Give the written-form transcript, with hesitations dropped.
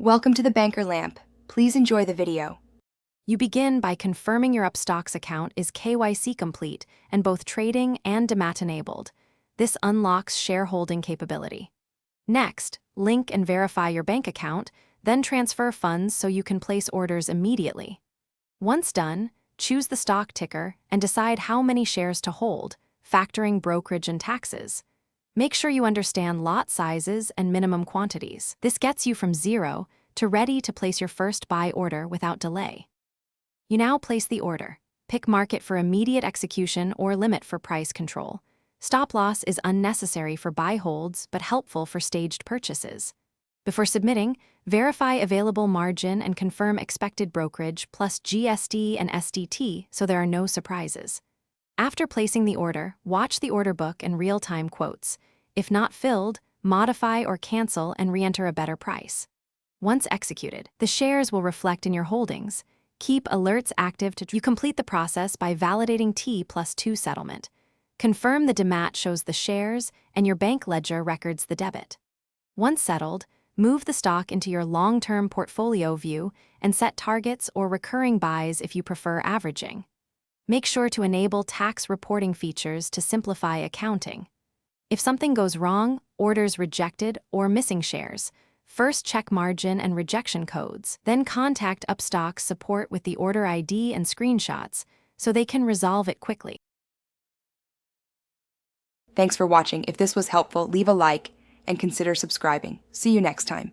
Welcome to the Banker Lamp. Please enjoy the video. You begin by confirming your Upstox account is KYC complete and both trading and DMAT enabled. This unlocks shareholding capability. Next, link and verify your bank account, then transfer funds so you can place orders immediately. Once done, choose the stock ticker and decide how many shares to hold, factoring brokerage and taxes. Make sure you understand lot sizes and minimum quantities. This gets you from 0 to ready to place your first buy order without delay. You now place the order. Pick market for immediate execution or limit for price control. Stop loss is unnecessary for buy holds but helpful for staged purchases. Before submitting, verify available margin and confirm expected brokerage plus GST and SDT so there are no surprises. After placing the order, watch the order book and real-time quotes. If not filled, modify or cancel and re-enter a better price. Once executed, the shares will reflect in your holdings. Keep alerts active you complete the process by validating T+2 settlement. Confirm the DMAT shows the shares and your bank ledger records the debit. Once settled, move the stock into your long-term portfolio view and set targets or recurring buys if you prefer averaging. Make sure to enable tax reporting features to simplify accounting. If something goes wrong, orders rejected, or missing shares, first check margin and rejection codes, then contact Upstox support with the order ID and screenshots so they can resolve it quickly. Thanks for watching. If this was helpful, leave a like and consider subscribing. See you next time.